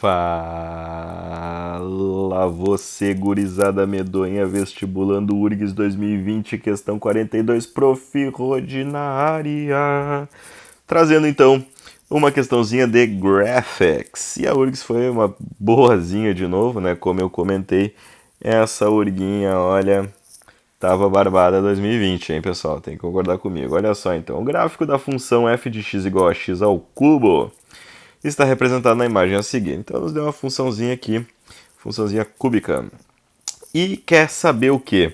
Fala você, gurizada medonha, vestibulando URGS 2020, questão 42, Prof. Rod na área. Trazendo então uma questãozinha de graphics. E a URGS foi uma boazinha de novo, né? Como eu comentei, essa URGinha, olha, tava barbada 2020, hein, pessoal? Tem que concordar comigo. Olha só então, o gráfico da função f de x igual a x ao cubo está representado na imagem a seguir. Então, nos deu uma funçãozinha aqui, funçãozinha cúbica. E quer saber o quê?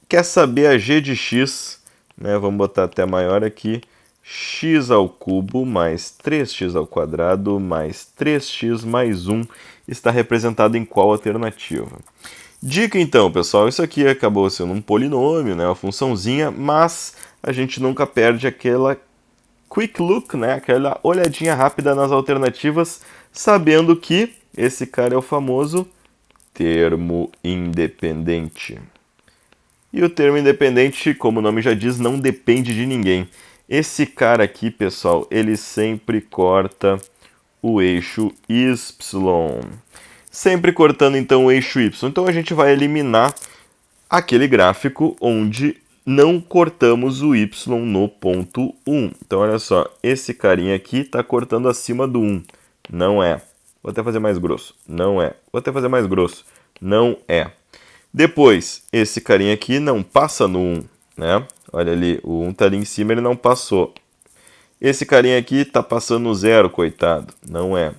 Quer saber a g de x, né? Vamos botar até maior aqui, x ao cubo mais 3x ao quadrado mais 3x mais 1 está representado em qual alternativa? Dica então, pessoal, isso aqui acabou sendo um polinômio, né, uma funçãozinha, mas a gente nunca perde aquela quick look, né? Aquela olhadinha rápida nas alternativas, sabendo que esse cara é o famoso termo independente. E o termo independente, como o nome já diz, não depende de ninguém. Esse cara aqui, pessoal, ele sempre corta o eixo y. Sempre cortando então o eixo y. Então a gente vai eliminar aquele gráfico onde não cortamos o y no ponto 1. Então, olha só, esse carinha aqui está cortando acima do 1. Não é. Vou até fazer mais grosso. Não é. Vou até fazer mais grosso. Não é. Depois, esse carinha aqui não passa no 1, né? Olha ali, o 1 está ali em cima, ele não passou. Esse carinha aqui está passando no 0, coitado. Não é.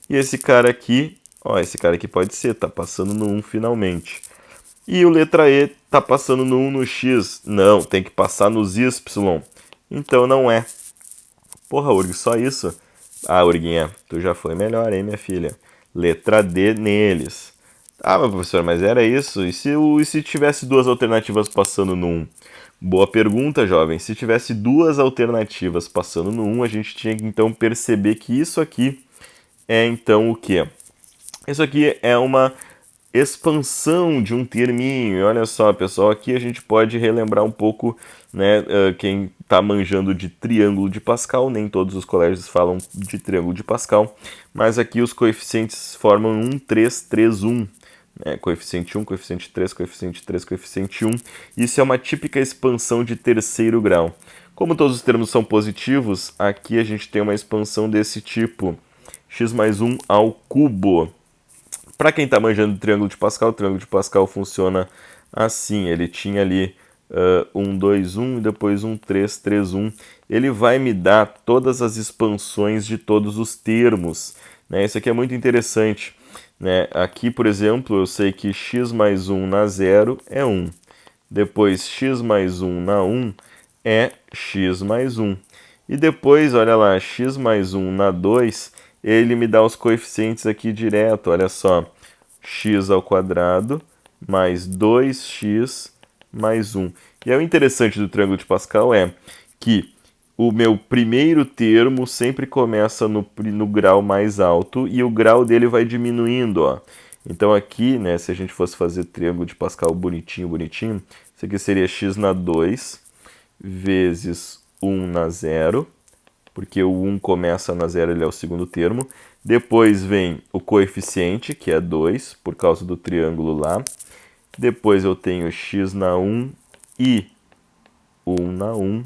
E esse cara aqui, ó, esse cara aqui pode ser, está passando no 1 finalmente. E o letra E está passando no 1 no X. Não, tem que passar nos Y. Então não é. Porra, Urg, só isso? Ah, Urguinha, tu já foi melhor, hein, minha filha? Letra D neles. Ah, mas professor, mas era isso? E se tivesse duas alternativas passando no 1? Boa pergunta, jovem. Se tivesse duas alternativas passando no 1, a gente tinha que então perceber que isso aqui é então o quê? Isso aqui é uma expansão de um terminho. E olha só, pessoal, aqui a gente pode relembrar um pouco, né, quem está manjando de triângulo de Pascal, nem todos os colégios falam de triângulo de Pascal, mas aqui os coeficientes formam 1, 3, 3, 1. Coeficiente 1, coeficiente 3, coeficiente 3, coeficiente 1. Isso é uma típica expansão de terceiro grau. Como todos os termos são positivos, aqui a gente tem uma expansão desse tipo, x mais 1 ao cubo. Para quem está manjando de triângulo de Pascal, o triângulo de Pascal funciona assim. Ele tinha ali 1, 2, 1 e depois 1, 3, 3, 1. Ele vai me dar todas as expansões de todos os termos, né? Isso aqui é muito interessante, né? Aqui, por exemplo, eu sei que x mais 1 na 0 é 1. Depois x mais 1 na 1 é x mais 1. E depois, olha lá, x mais 1 na 2, ele me dá os coeficientes aqui direto, olha só. X ao quadrado mais 2x mais 1. E aí o interessante do triângulo de Pascal é que o meu primeiro termo sempre começa no grau mais alto e o grau dele vai diminuindo, ó. Então aqui, né, se a gente fosse fazer triângulo de Pascal bonitinho, bonitinho, isso aqui seria x na 2 vezes 1 na 0, porque o 1 começa na 0, ele é o segundo termo. Depois vem o coeficiente, que é 2, por causa do triângulo lá. Depois eu tenho x na 1 e 1 na 1.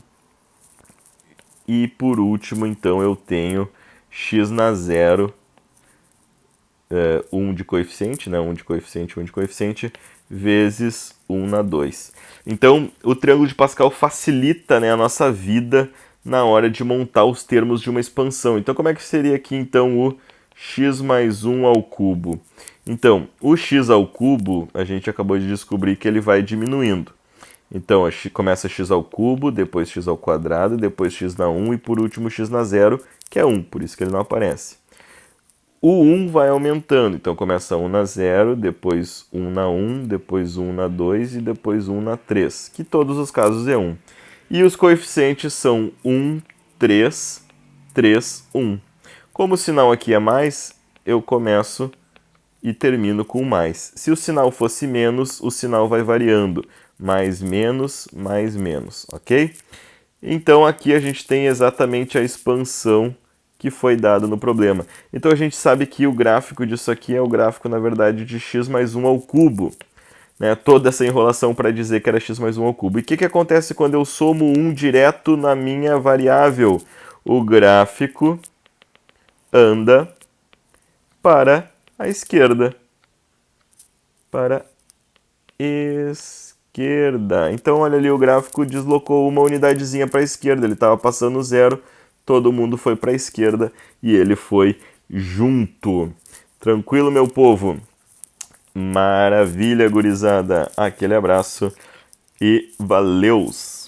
E por último, então, eu tenho x na 0, 1 de coeficiente, né? 1 de coeficiente, 1 de coeficiente, vezes 1 na 2. Então, o triângulo de Pascal facilita, né, a nossa vida na hora de montar os termos de uma expansão. Então, como é que seria aqui, então, o x mais 1 ao cubo? Então, o x ao cubo, a gente acabou de descobrir que ele vai diminuindo. Então, começa x ao cubo, depois x ao quadrado, depois x na 1 e por último x na 0, que é 1, por isso que ele não aparece. O 1 vai aumentando, então começa 1 na 0, depois 1 na 1, depois 1 na 2 e depois 1 na 3, que todos os casos é 1. E os coeficientes são 1, 3, 3, 1. Como o sinal aqui é mais, eu começo e termino com mais. Se o sinal fosse menos, o sinal vai variando. Mais, menos, ok? Então aqui a gente tem exatamente a expansão que foi dado no problema. Então a gente sabe que o gráfico disso aqui é o gráfico, na verdade, de x mais 1 ao cubo. Né? Toda essa enrolação para dizer que era x mais 1 ao cubo. E o que acontece quando eu somo 1 direto na minha variável? O gráfico anda para a esquerda. Para esquerda. Então, olha ali, o gráfico deslocou uma unidadezinha para a esquerda. Ele estava passando zero, todo mundo foi para a esquerda e ele foi junto. Tranquilo, meu povo? Maravilha, gurizada. Aquele abraço e valeus!